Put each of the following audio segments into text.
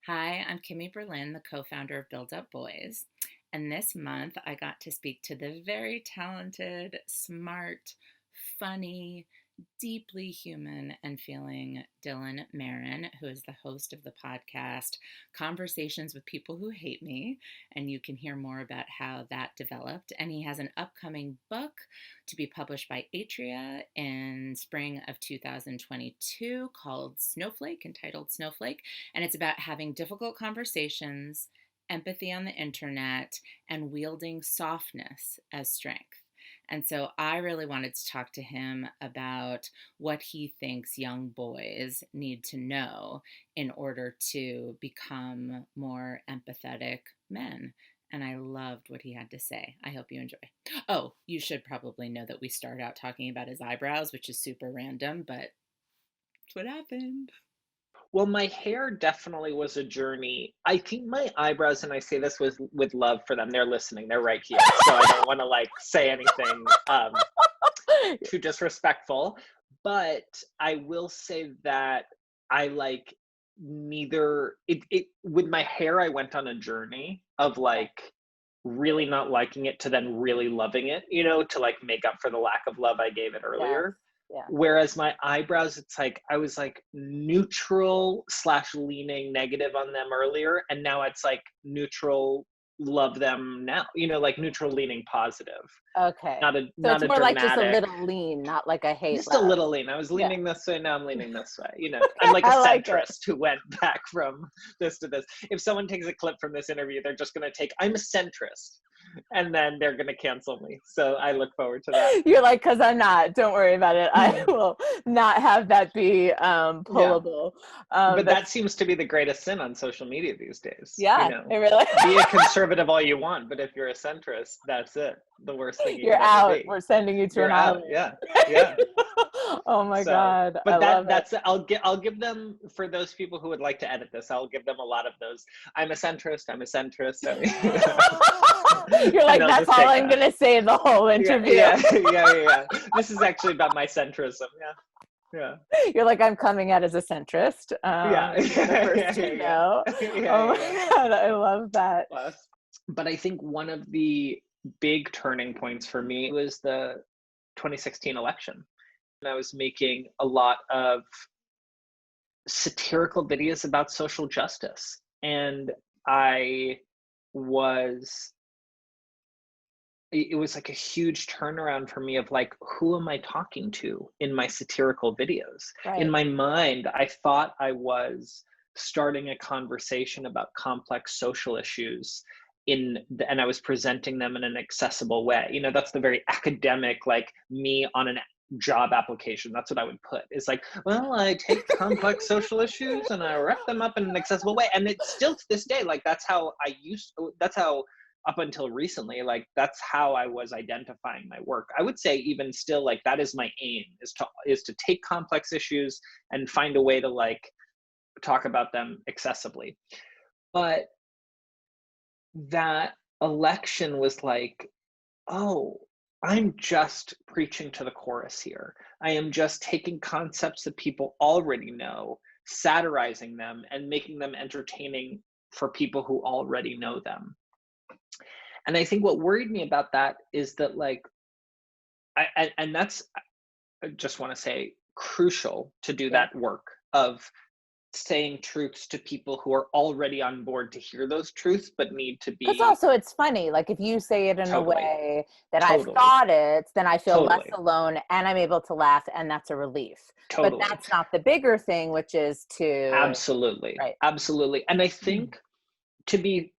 Hi, I'm Kimmy Berlin, the co founder of Build Up Boys. And this month I got to speak to the very talented, smart, funny, deeply human and feeling Dylan Marron, who is the host of the podcast Conversations with People Who Hate Me. And you can hear more about how that developed. And he has an upcoming book to be published by Atria in spring of 2022 called Snowflake, entitled Snowflake. And it's about having difficult conversations, empathy on the internet, and wielding softness as strength. And so I really wanted to talk to him about what he thinks young boys need to know in order to become more empathetic men. And I loved what he had to say. I hope you enjoy. Oh, you should probably know that we start out talking about his eyebrows, which is super random, but it's what happened. Well, my hair definitely was a journey. I think my eyebrows, and I say this with love for them, they're listening, they're right here. So I don't want to like say anything too disrespectful. But I will say that I like neither it with my hair, I went on a journey of like really not liking it to then really loving it, to like make up for the lack of love I gave it Yes. earlier. Yeah. Whereas my eyebrows, it's like I was like neutral slash leaning negative on them earlier, and now it's like neutral, love them now, like neutral leaning positive. Okay. Not a So not it's a more like just a dramatic, little lean, not like a hate just a love. little lean. I was Yeah. leaning this way, now I'm leaning this way. I'm Okay, like a I like it. centrist who went back from this to this. If someone takes a clip from this interview, they're just gonna take I'm a centrist, and then they're gonna cancel me. So I look forward to that. You're like, because I'm not. Don't worry about it. I will not have that be Yeah. pullable. But that That's seems to be the greatest sin on social media these days. yeah. It really. Be a conservative all you want, but if you're a centrist, that's it. The worst thing you You're could ever out. be. We're sending you to You're an out. island. Yeah. Yeah. Oh my So, God, I but love it. that's I'll give them, for those people who would like to edit this, I'll give them a lot of those. I'm a centrist. I'm a centrist. You're And like, they'll that's just all take I'm that. gonna say the whole Yeah. interview. Yeah. Yeah. Yeah. This is actually about my centrism. Yeah. Yeah. You're like, I'm coming out as a centrist. Yeah. You're the Yeah. first Yeah. to Yeah. know. Yeah. Oh Yeah. Yeah. my God, I love that. Plus. But I think one of the big turning points for me was the 2016 election. And I was making a lot of satirical videos about social justice. And I was, it was like a huge turnaround for me of like, who am I talking to in my satirical videos? In Right. my mind, I thought I was starting a conversation about complex social issues and I was presenting them in an accessible way. That's the very academic, like me on a job application. That's what I would put. It's like, well, I take complex social issues and I wrap them up in an accessible way. And it's still to this day, like that's how up until recently, like that's how I was identifying my work. I would say even still, like that is my aim, is to take complex issues and find a way to like talk about them accessibly. But that election was like, oh, I'm just preaching to the chorus here. I am just taking concepts that people already know, satirizing them, and making them entertaining for people who already know them. And I think what worried me about that is that, like, and that's, I just want to say, crucial to do Yeah. that work of saying truths to people who are already on board to hear those truths, but need to Because be also it's funny, like if you say it in a totally, way that I've totally, thought it, then I feel less totally, alone and I'm able to laugh, and that's a relief. But totally. that's not the bigger thing, which is to, Absolutely. right. Absolutely. And I think to be,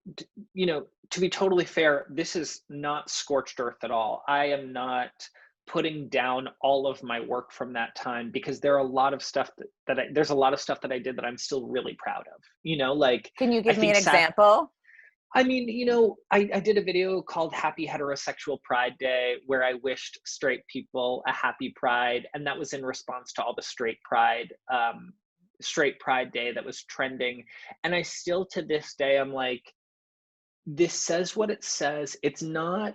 to be totally fair, this is not scorched earth at all. I am not putting down all of my work from that time, because there are a lot of stuff there's a lot of stuff that I did that I'm still really proud of, like Can you I give me think an example? I mean, I did a video called Happy Heterosexual Pride Day where I wished straight people a happy pride. And that was in response to all the straight pride day that was trending. And I still, to this day, I'm like, this says what it says. It's not,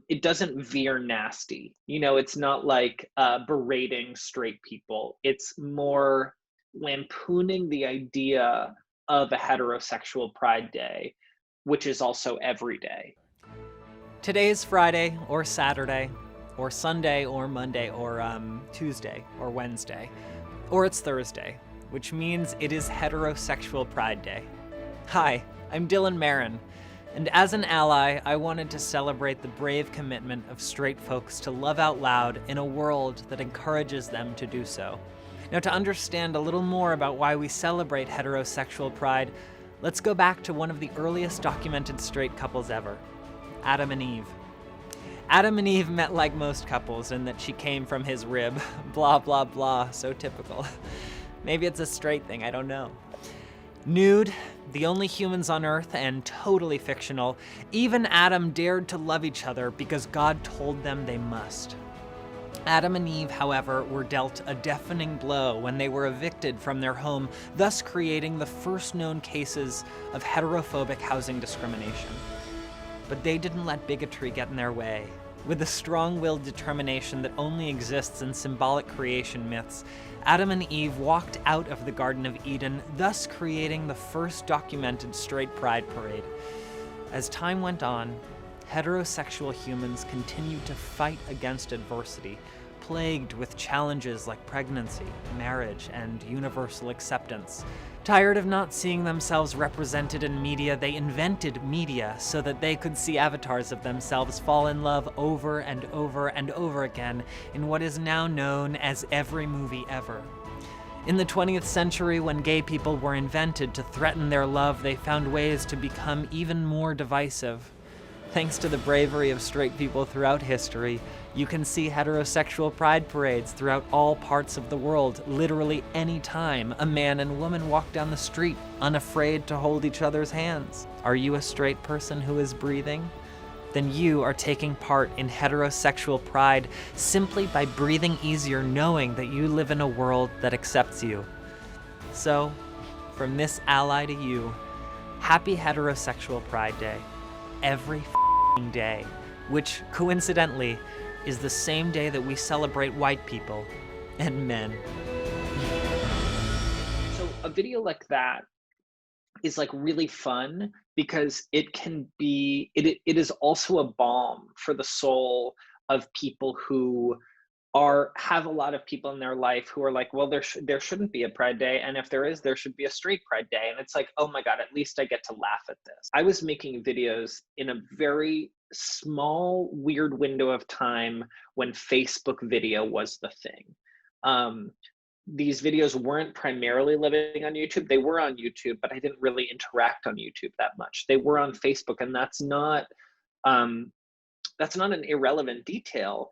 it doesn't veer nasty. It's not like berating straight people. It's more lampooning the idea of a heterosexual Pride Day, which is also every day. Today's Friday or Saturday or Sunday or Monday or Tuesday or Wednesday, or it's Thursday, which means it is Heterosexual Pride Day. Hi, I'm Dylan Marron, and as an ally, I wanted to celebrate the brave commitment of straight folks to love out loud in a world that encourages them to do so. Now, to understand a little more about why we celebrate heterosexual pride, let's go back to one of the earliest documented straight couples ever, Adam and Eve. Adam and Eve met like most couples in that she came from his rib. Blah, blah, blah, so typical. Maybe it's a straight thing, I don't know. Nude, the only humans on Earth, and totally fictional, Eve and Adam dared to love each other because God told them they must. Adam and Eve, however, were dealt a deafening blow when they were evicted from their home, thus creating the first known cases of heterophobic housing discrimination. But they didn't let bigotry get in their way. With a strong-willed determination that only exists in symbolic creation myths, Adam and Eve walked out of the Garden of Eden, thus creating the first documented straight pride parade. As time went on, heterosexual humans continued to fight against adversity, plagued with challenges like pregnancy, marriage, and universal acceptance. Tired of not seeing themselves represented in media, they invented media so that they could see avatars of themselves fall in love over and over and over again in what is now known as every movie ever. In the 20th century, when gay people were invented to threaten their love, they found ways to become even more divisive. Thanks to the bravery of straight people throughout history, you can see heterosexual pride parades throughout all parts of the world, literally any time a man and woman walk down the street, unafraid to hold each other's hands. Are you a straight person who is breathing? Then you are taking part in heterosexual pride simply by breathing easier, knowing that you live in a world that accepts you. So, from this ally to you, happy heterosexual Pride Day. Every day, which coincidentally is the same day that we celebrate white people and men. So a video like that is like really fun because it can be, it is also a balm for the soul of people who have a lot of people in their life who are like, well, there shouldn't be a Pride Day, and if there is, there should be a straight Pride Day. And it's like, oh my God, at least I get to laugh at this. I was making videos in a very small, weird window of time when Facebook video was the thing. These videos weren't primarily living on YouTube. They were on YouTube, but I didn't really interact on YouTube that much. They were on Facebook, and that's not an irrelevant detail,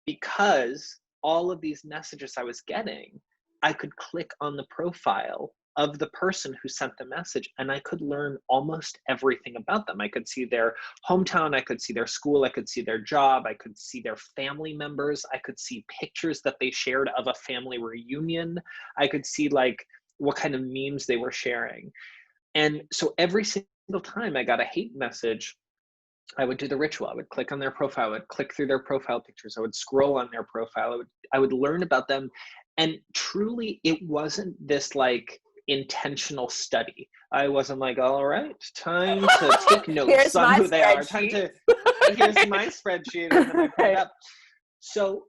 because all of these messages I was getting, I could click on the profile of the person who sent the message and I could learn almost everything about them. I could see their hometown, I could see their school, I could see their job, I could see their family members, I could see pictures that they shared of a family reunion, I could see like what kind of memes they were sharing. And so every single time I got a hate message, I would do the ritual. I would click on their profile, I would click through their profile pictures, I would scroll on their profile, I would learn about them. And truly, it wasn't this like intentional study. I wasn't like, all right, time to take notes on who they are. Here's my spreadsheet, and then I put it up. So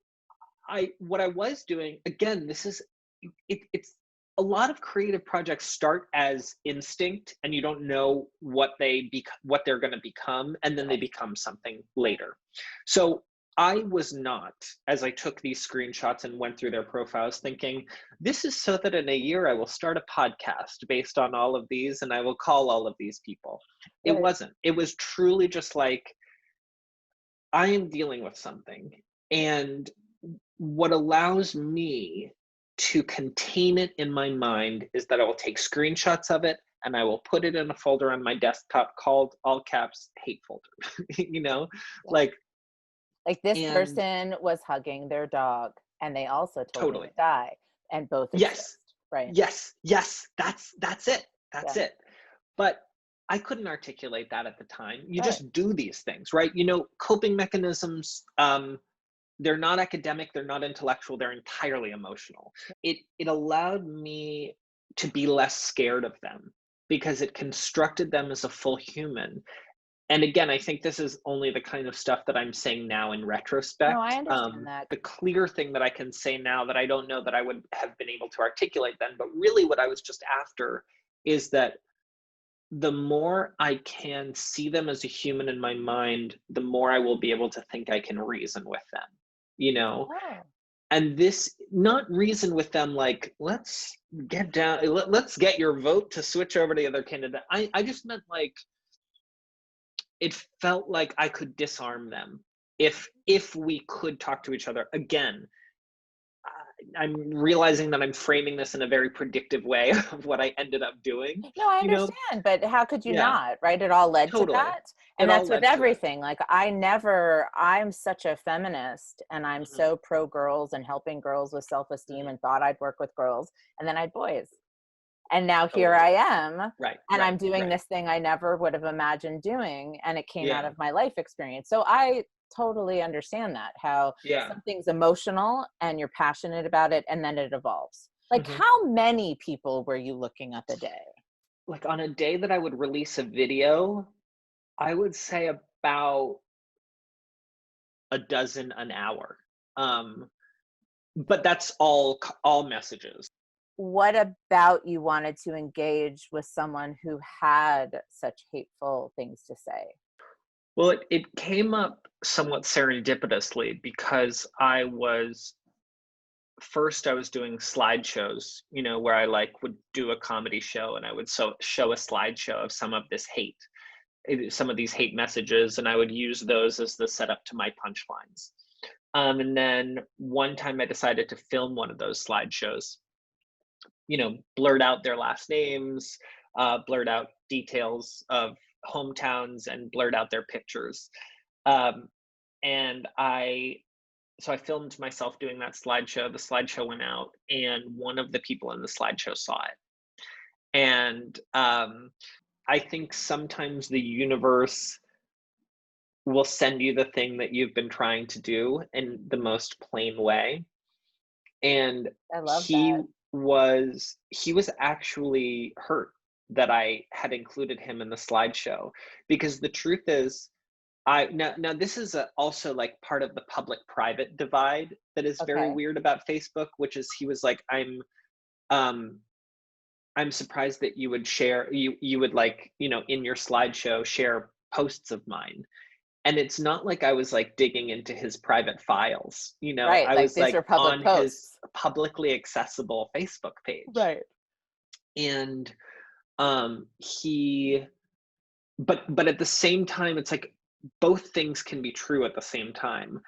what I was doing, again, this is, it's a lot of creative projects start as instinct and you don't know what they're going to become, and then they become something later. So I was not, as I took these screenshots and went through their profiles, thinking, this is so that in a year I will start a podcast based on all of these and I will call all of these people. It wasn't. It was truly just like, I am dealing with something, and what allows me to contain it in my mind is that I will take screenshots of it and I will put it in a folder on my desktop called, all caps, hate folder. You know, like this person was hugging their dog and they also told me to die, and both exist, right? Yes, that's it. That's it. But I couldn't articulate that at the time. You just do these things, right? You know, coping mechanisms, they're not academic, they're not intellectual, they're entirely emotional. It allowed me to be less scared of them because it constructed them as a full human. And again, I think this is only the kind of stuff that I'm saying now in retrospect. No, I understand that. The clear thing that I can say now that I don't know that I would have been able to articulate then, but really what I was just after is that the more I can see them as a human in my mind, the more I will be able to think I can reason with them, you know? Oh. And this, not reason with them like, let's get down, let's get your vote to switch over to the other candidate. I just meant like, it felt like I could disarm them if we could talk to each other. Again, I'm realizing that I'm framing this in a very predictive way of what I ended up doing. No, I understand, but how could you not, right? It all led to that. And that's with everything. Like I'm such a feminist and I'm so pro girls and helping girls with self-esteem and thought I'd work with girls. And then I had boys. And now here I am. And I'm doing this thing I never would have imagined doing. And it came out of my life experience. So I totally understand that, how something's emotional and you're passionate about it and then it evolves. Like how many people were you looking up a day? Like on a day that I would release a video, I would say about a dozen an hour. But that's all messages. What about you wanted to engage with someone who had such hateful things to say? Well, it came up somewhat serendipitously because I was doing slideshows, you know, where I like would do a comedy show and I would show a slideshow of some of this hate, some of these hate messages, and I would use those as the setup to my punchlines. And then one time I decided to film one of those slideshows, you know, blurred out their last names, blurred out details of hometowns and blurred out their pictures. And so I filmed myself doing that slideshow. The slideshow went out and one of the people in the slideshow saw it. And I think sometimes the universe will send you the thing that you've been trying to do in the most plain way. And I love that. He was actually hurt that I had included him in the slideshow, because the truth is, now this is also like part of the public-private divide that is very weird about Facebook, which is he was like, I'm surprised that you would share, you would like, you know, in your slideshow share posts of mine. And it's not like I was like digging into his private files, you know, I was like on his publicly accessible Facebook page. Right. And but at the same time, it's like both things can be true at the same time.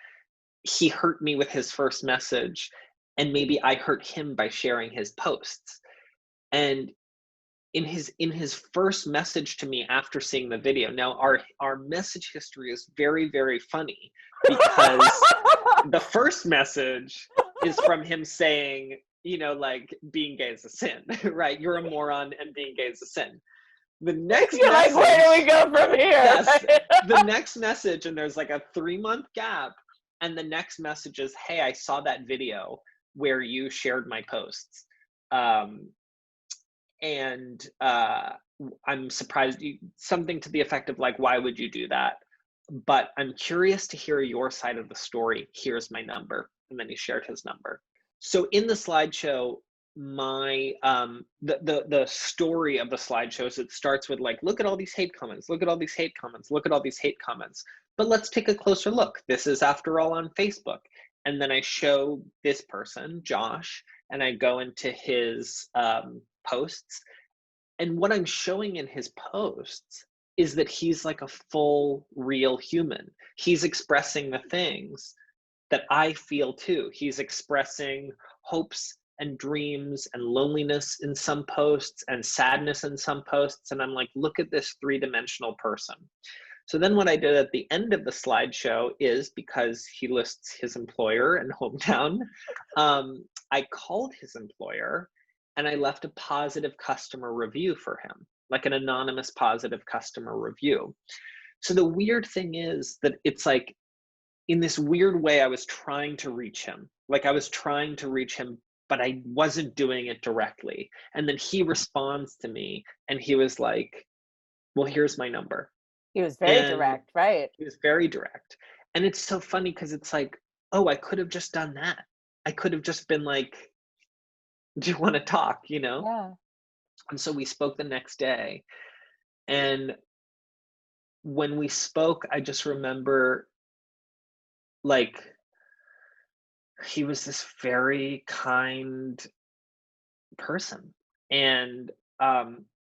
He hurt me with his first message, and maybe I hurt him by sharing his posts. And in his first message to me after seeing the video, now our message history is very, very funny, because the first message is from him saying, you know, like, being gay is a sin, right? You're a moron and being gay is a sin. The next You're message, like, where do we go from here? Yes, the next message, and there's like a 3-month gap, and the next message is, hey, I saw that video where you shared my posts. And I'm surprised, something to the effect of like, why would you do that? But I'm curious to hear your side of the story. Here's my number. And then he shared his number. So in the slideshow, my the story of the slideshows, it starts with like, look at all these hate comments, look at all these hate comments, look at all these hate comments. But let's take a closer look. This is, after all, on Facebook. And then I show this person, Josh, and I go into his posts. And what I'm showing in his posts is that he's like a full, real human. He's expressing the things that I feel too. He's expressing hopes and dreams and loneliness in some posts and sadness in some posts. And I'm like, look at this 3-dimensional person. So then what I did at the end of the slideshow is, because he lists his employer and hometown, I called his employer and I left a positive customer review for him, like an anonymous positive customer review. So the weird thing is that it's like, in this weird way, I was trying to reach him. Like I was trying to reach him but I wasn't doing it directly. And then he responds to me and he was like, well, here's my number. He was very direct, right? He was very direct. And it's so funny because it's like, oh, I could have just done that. I could have just been like, do you want to talk, Yeah. And so we spoke the next day. And when we spoke, I just remember, like, he was this very kind person. And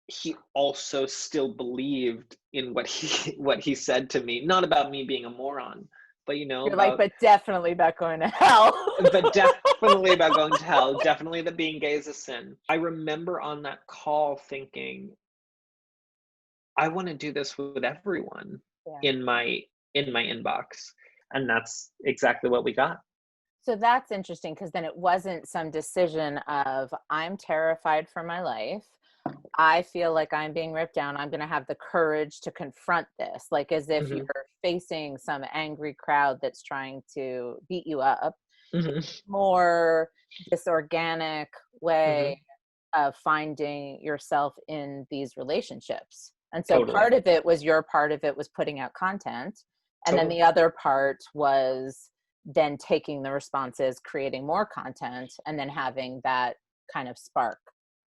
he also still believed in what he said to me, not about me being a moron, but You're like, but definitely about going to hell. but definitely about going to hell, definitely that being gay is a sin. I remember on that call thinking, I want to do this with everyone in my inbox. And that's exactly what we got. So that's interesting, because then it wasn't some decision of, I'm terrified for my life. I feel like I'm being ripped down. I'm going to have the courage to confront this, like as if you're facing some angry crowd that's trying to beat you up. More this organic way of finding yourself in these relationships. And so part of it was putting out content. And then the other part was then taking the responses, creating more content, and then having that kind of spark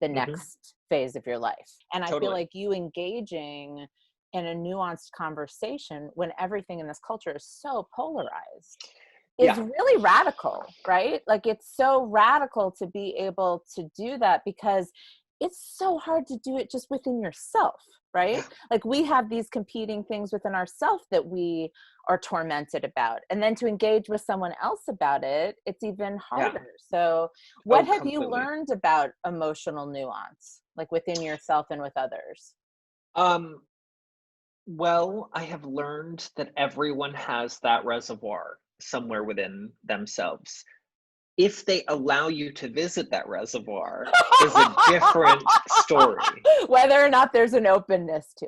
the next phase of your life. And I feel like you engaging in a nuanced conversation when everything in this culture is so polarized is really radical, right? Like, it's so radical to be able to do that, because it's so hard to do it just within yourself, right? Like, we have these competing things within ourselves that we are tormented about. And then to engage with someone else about it, it's even harder. So what have you learned about emotional nuance, like within yourself and with others? Well, I have learned that everyone has that reservoir somewhere within themselves. If they allow you to visit that reservoir is a different story. Whether or not there's an openness to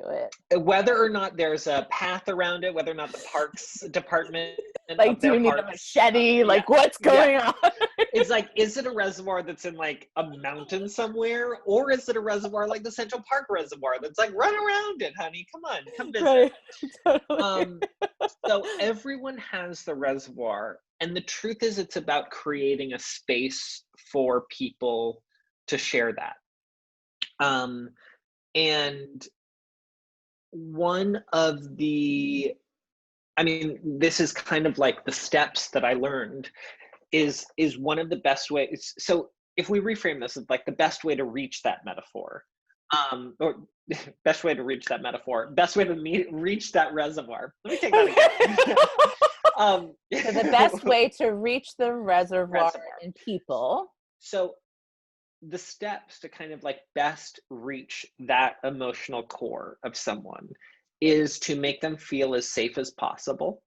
it. Whether or not there's a path around it, whether or not the parks department, like, do you need a machete? Like, what's going on? It's like, is it a reservoir that's in like a mountain somewhere? Or is it a reservoir like the Central Park Reservoir that's like, run around it, honey, come on, come visit. Right. Totally. So everyone has the reservoir. And the truth is, it's about creating a space for people to share that. And one of the, this is kind of like the steps that I learned is one of the best ways. So if we reframe this as like the best way to reach that metaphor, or best way to reach that metaphor, best way to reach that reservoir. Let me take that again. So the best way to reach the reservoir in people. So the steps to kind of like best reach that emotional core of someone is to make them feel as safe as possible.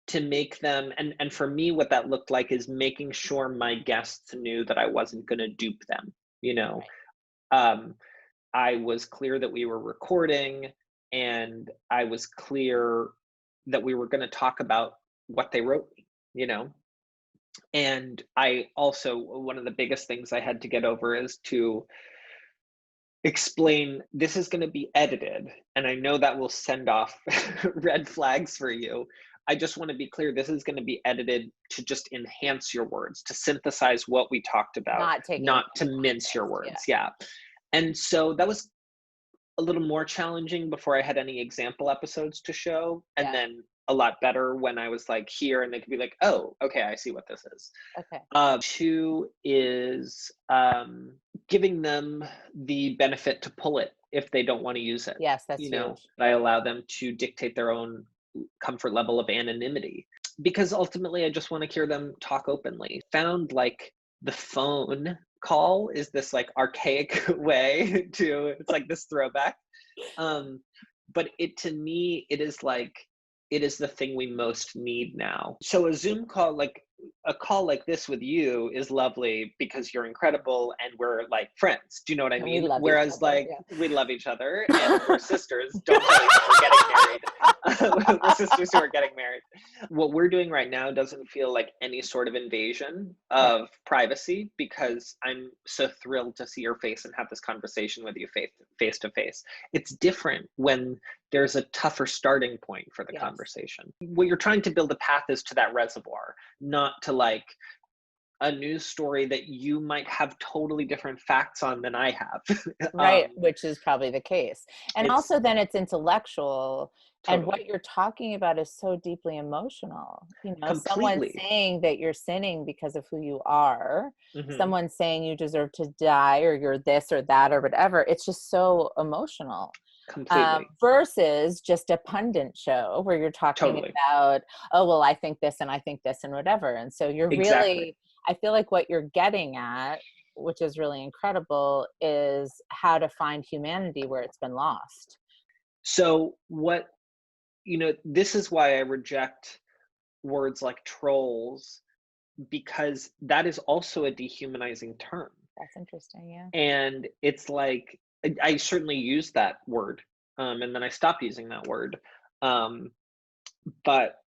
To make them, and for me, what that looked like is making sure my guests knew that I wasn't going to dupe them. I was clear that we were recording, and I was clear that we were going to talk about what they wrote me, And I also, one of the biggest things I had to get over is to explain, this is going to be edited, and I know that will send off red flags for you. I just want to be clear, this is going to be edited to just enhance your words, to synthesize what we talked about, not to mince your words. Yeah. And so that was a little more challenging before I had any example episodes to show. And then a lot better when I was like here and they could be like, oh, okay, I see what this is. Okay. 2 is giving them the benefit to pull it if they don't want to use it. Yes, that's huge. I allow them to dictate their own comfort level of anonymity, because ultimately I just want to hear them talk openly. Found like the phone call is this like archaic way to, it's like this throwback. But to me, it is the thing we most need now. So a Zoom call, like a call like this with you, is lovely because you're incredible and we're like friends. Do you know what I mean? Whereas we love each other and we're sisters. Don't tell each other we're getting married. the sisters who are getting married. What we're doing right now doesn't feel like any sort of invasion Right. of privacy, because I'm so thrilled to see your face and have this conversation with you face to face. It's different when there's a tougher starting point for the Yes. conversation. What you're trying to build a path is to that reservoir, not to like a news story that you might have totally different facts on than I have. Right, which is probably the case. And It's also then it's intellectual, and totally, what you're talking about is so deeply emotional. You know, someone completely. saying that you're sinning because of who you are, Hmm. someone saying you deserve to die or you're this or that or whatever. It's just so emotional. Completely. Versus just a pundit show where you're talking Totally. about, oh, well, I think this and I think this and whatever. And so you're Exactly. really, I feel like what you're getting at, which is really incredible, is how to find humanity where it's been lost. So what, this is why I reject words like trolls, because that is also a dehumanizing term. That's interesting. Yeah. And it's like, I certainly use that word, and then I stopped using that word. Um, but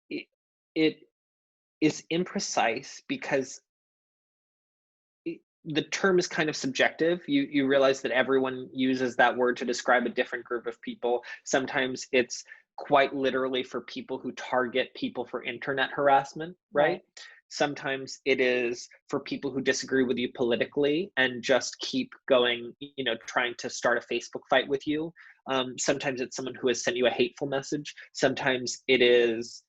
it, it is imprecise because the term is kind of subjective. You realize that everyone uses that word to describe a different group of people. Sometimes it's quite literally for people who target people for internet harassment, right? Sometimes it is for people who disagree with you politically and just keep going, trying to start a Facebook fight with you. Sometimes it's someone who has sent you a hateful message. Sometimes it is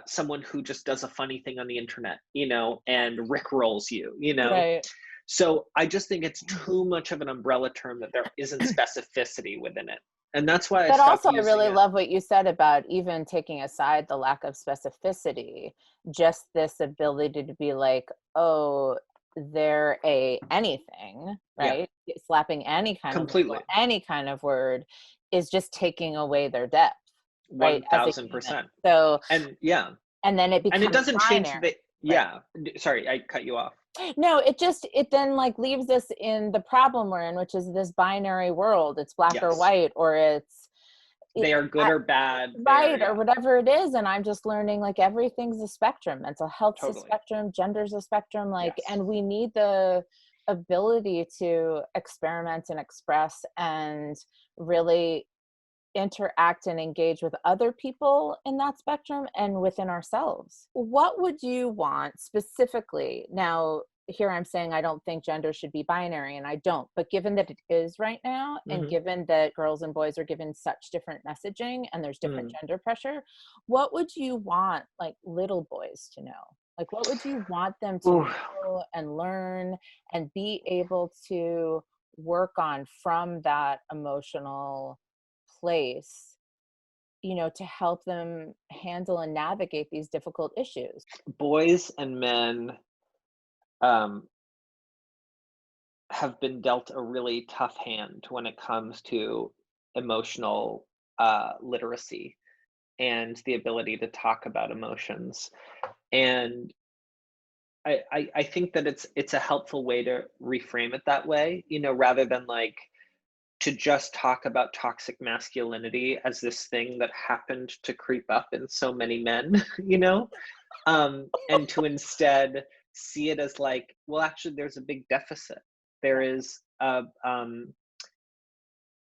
someone who just does a funny thing on the internet, and rickrolls you, Right. So I just think it's too much of an umbrella term that there isn't specificity within it. And that's why I But stopped also, I using really it. love what you said about even taking aside the lack of specificity, just this ability to be like, oh, they're a anything, Yeah, right? Slapping any kind of label, completely. any kind of word is just taking away their depth, right? As a human. 1000%. So, And yeah, and then it and it becomes doesn't change binary, the, right? yeah, sorry, I cut you off. No, it then like leaves us in the problem we're in, which is this binary world. It's black or Yes. white, or it's, They are good or bad. right, or Yeah, whatever it is. And I'm just learning like everything's a spectrum. Mental health's a totally. spectrum, gender's a spectrum, like, Yes. and we need the ability to experiment and express and really interact and engage with other people in that spectrum and within ourselves. What would you want specifically? Now, here I'm saying I don't think gender should be binary, and I don't, but given that it is right now, and Hmm. given that girls and boys are given such different messaging and there's different Mm. gender pressure, what would you want like little boys to know? Like, what would you want them to Ooh. know and learn and be able to work on from that emotional place, to help them handle and navigate these difficult issues? Boys and men um, have been dealt a really tough hand when it comes to emotional literacy and the ability to talk about emotions. And I think that it's a helpful way to reframe it that way, rather than like to just talk about toxic masculinity as this thing that happened to creep up in so many men, and to instead see it as like, well, actually, there's a big deficit. There is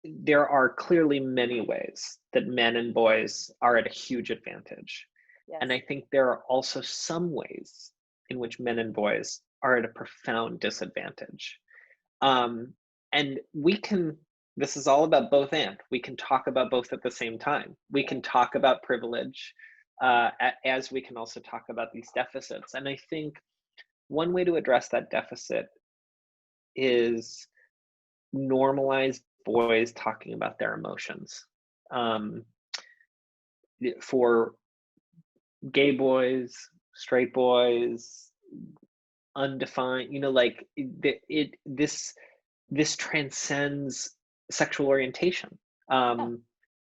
there are clearly many ways that men and boys are at a huge advantage. Yes. And I think there are also some ways in which men and boys are at a profound disadvantage. Um, and this is all about both and. We can talk about both at the same time. We can talk about privilege as we can also talk about these deficits. And I think one way to address that deficit is normalize boys talking about their emotions. Um, for gay boys, straight boys, undefined, like this transcends sexual orientation. Yeah.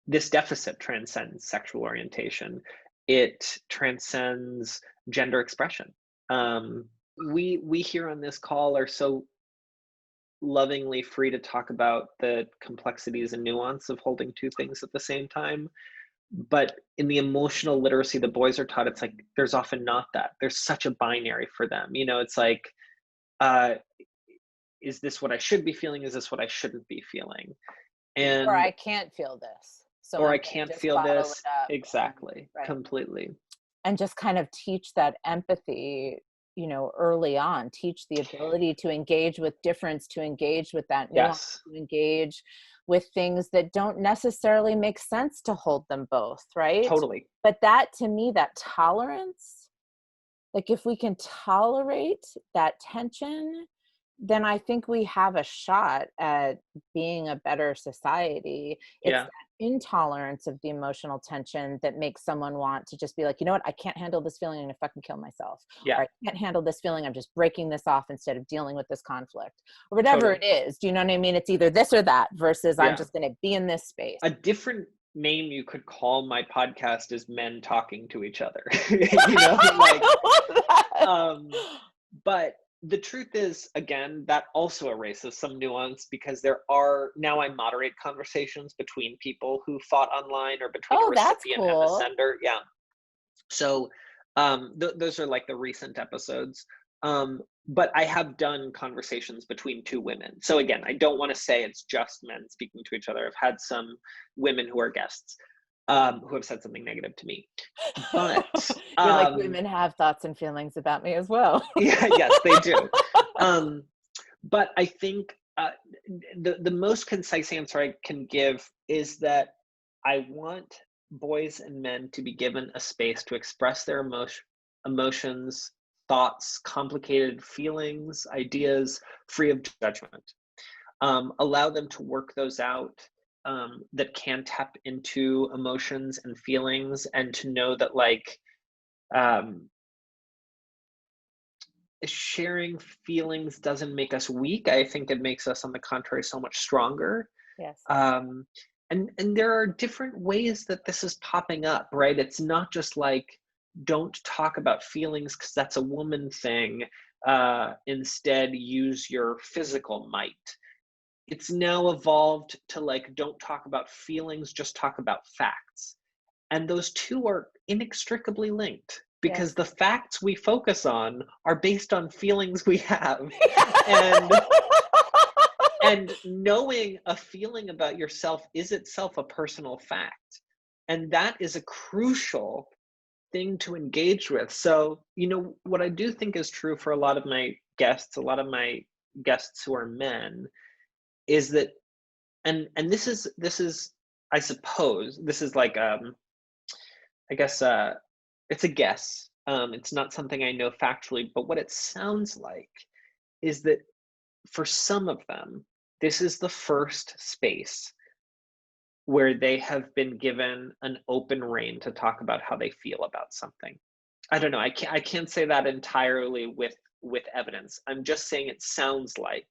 This deficit transcends sexual orientation. It transcends gender expression. We here on this call are so lovingly free to talk about the complexities and nuance of holding two things at the same time. But in the emotional literacy the boys are taught, it's like there's often not that. There's such a binary for them. It's like, uh, is this what I should be feeling? Is this what I shouldn't be feeling? Or And I can't feel this, so or I'm I gonna can't just feel bottle this. it up. Exactly. Right. Completely. And just kind of teach that empathy, early on. Teach the ability to engage with difference, to engage with that nuance, Yes. to engage with things that don't necessarily make sense, to hold them both, right? Totally. But that, to me, that tolerance, like if we can tolerate that tension, then I think we have a shot at being a better society. It's Yeah. that intolerance of the emotional tension that makes someone want to just be like, you know what, I can't handle this feeling, I'm gonna fucking kill myself. Yeah. Or I can't handle this feeling, I'm just breaking this off instead of dealing with this conflict. Or whatever Totally. it is. Do you know what I mean? It's either this or that versus I'm Yeah. just gonna be in this space. A different name you could call my podcast is Men Talking to Each Other. Like, but the truth is, again, that also erases some nuance, because now I moderate conversations between people who fought online, or between a Oh, that's recipient and a cool. sender. Yeah. So those are like the recent episodes. But I have done conversations between two women. So again, I don't want to say it's just men speaking to each other. I've had some women who are guests who have said something negative to me. But you're like, women have thoughts and feelings about me as well. yeah, yes, they do. But I think the most concise answer I can give is that I want boys and men to be given a space to express their emotions, thoughts, complicated feelings, ideas, free of judgment. Allow them to work those out, that can tap into emotions and feelings, and to know that, like, um, sharing feelings doesn't make us weak. I think it makes us, on the contrary, so much stronger. Yes. Um, and there are different ways that this is popping up, right? It's not just like, don't talk about feelings because that's a woman thing. Instead, use your physical might. It's now evolved to like, don't talk about feelings, just talk about facts. And those two are inextricably linked, because Yes. the facts we focus on are based on feelings we have. and and knowing a feeling about yourself is itself a personal fact. And that is a crucial thing to engage with. So, what I do think is true for a lot of my guests who are men, is that, and this is I suppose this is like, I guess, it's a guess. It's not something I know factually, but what it sounds like is that for some of them, this is the first space where they have been given an open rein to talk about how they feel about something. I don't know. I can't say that entirely with evidence. I'm just saying it sounds like,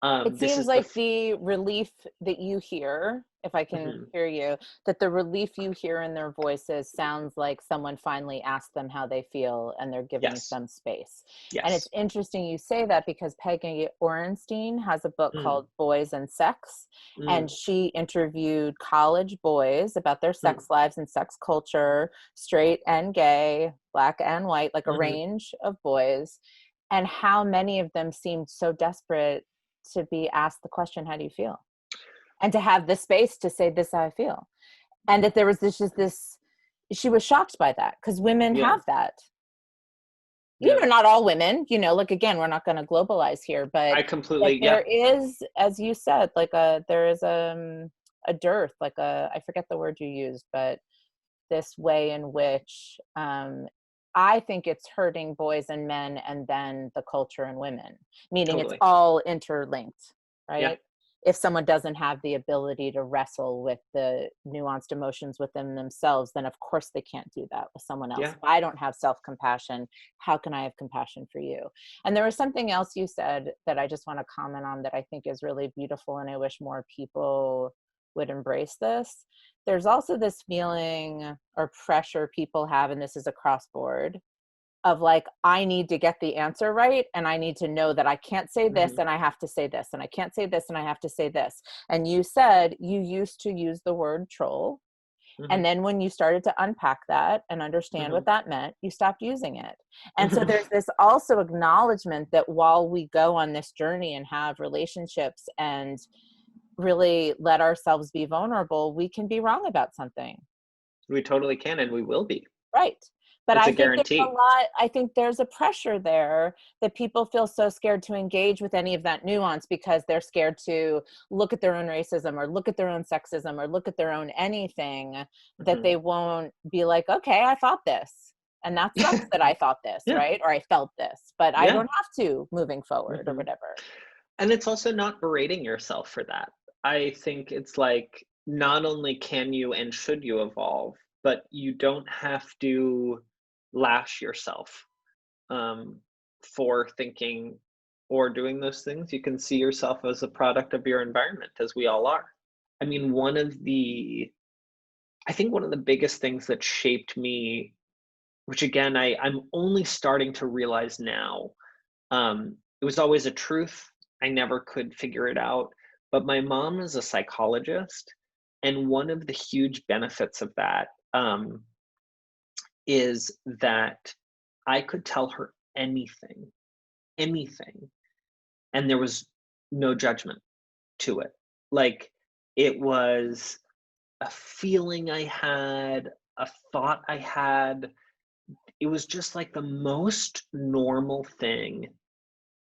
It this seems is the. like the relief that you hear, if I can Mhm. hear you, that the relief you hear in their voices sounds like someone finally asked them how they feel and they're giving Yes. some space. And it's Yes. interesting you say that, because Peggy Orenstein has a book Mm, called Boys and Sex, and mm, she interviewed college boys about their mm, sex lives and sex culture, straight and gay, black and white, like a mhm. range of boys, and how many of them seemed so desperate to be asked the question, how do you feel? And to have the space to say, this is how I feel. And that there was this, she was shocked by that, because women Yeah. have that. Yeah. Not all women, like, again, we're not going to globalize here, but I that completely. there Yeah. is, as you said, like there is a dearth, like I forget the word you used, but this way in which I think it's hurting boys and men, and then the culture and women, meaning it's Totally. all interlinked, Yeah. right? If someone doesn't have the ability to wrestle with the nuanced emotions within themselves, then of course they can't do that with someone else. Yeah. If I don't have self-compassion, how can I have compassion for you? And there was something else you said that I just want to comment on that I think is really beautiful, and I wish more people would embrace this. There's also this feeling or pressure people have, and this is across board, of like, I need to get the answer right, and I need to know that I can't say this Mhm. and I have to say this, and I can't say this and I have to say this. And you said you used to use the word troll, And then when you started to unpack that and understand what that meant, you stopped using it. And so there's this also acknowledgement that while we go on this journey and have relationships and really let ourselves be vulnerable, we can be wrong about something. We totally can, and we will be. Right. But It's I a think guarantee. there's I think there's a pressure there that people feel so scared to engage with any of that nuance because they're scared to look at their own racism or look at their own sexism or look at their own anything, that they won't be like, okay, I thought this. And that sucks that I thought this, right? Or I felt this, but I don't have to moving forward or whatever. And it's also not berating yourself for that. I think it's like, not only can you and should you evolve, but you don't have to lash yourself for thinking or doing those things. You can see yourself as a product of your environment, as we all are. I mean, I think one of the biggest things that shaped me, which again, I'm only starting to realize now, it was always a truth. I never could figure it out. But my mom is a psychologist. And one of the huge benefits of that is that I could tell her anything, and there was no judgment to it. Like, it was a feeling I had, a thought I had. It was just like the most normal thing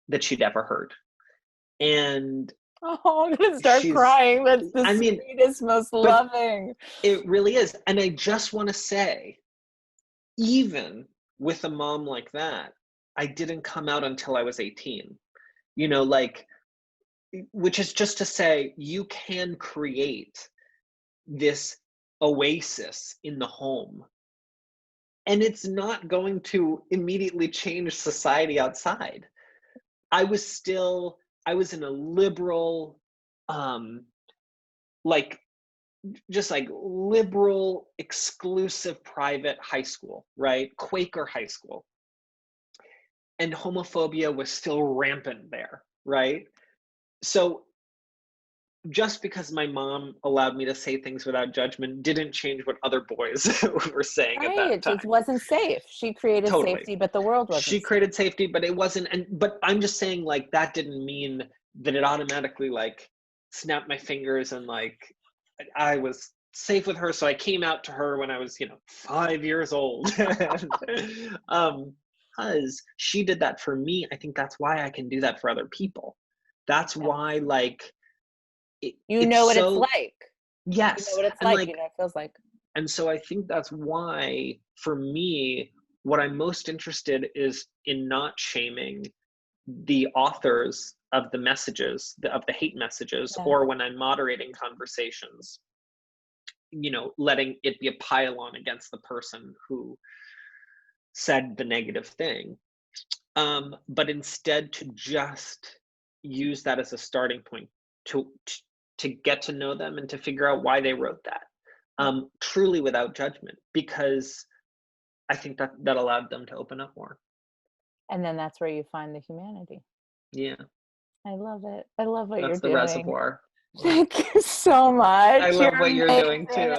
that she'd ever heard. And oh, I'm gonna start crying. That's the sweetest, most loving. It really is. And I just want to say, even with a mom like that, I didn't come out until I was 18. You know, like, which is just to say, you can create this oasis in the home, and it's not going to immediately change society outside. I was in a liberal, like, just like liberal, exclusive private high school, right? Quaker high school. And homophobia was still rampant there, right? So just because my mom allowed me to say things without judgment didn't change what other boys were saying at that time. It wasn't safe. She created safety, but the world wasn't She created safety, but it wasn't. But I'm just saying, like, that didn't mean that it automatically, like, snapped my fingers and, like, I was safe with her. So I came out to her when I was, 5 years old. Because she did that for me. I think that's why I can do that for other people. That's why, like, you know what it's like. Yes. You know what it's like. You know what it feels like. And so I think that's why, for me, what I'm most interested is in not shaming the authors of the messages, of the hate messages, or when I'm moderating conversations, letting it be a pile-on against the person who said the negative thing. But instead to just use that as a starting point to get to know them and to figure out why they wrote that. Truly without judgment, because I think that allowed them to open up more. And then that's where you find the humanity. Yeah. I love it. I love what That's you're the doing. reservoir. Thank you so much. I love what you're doing too.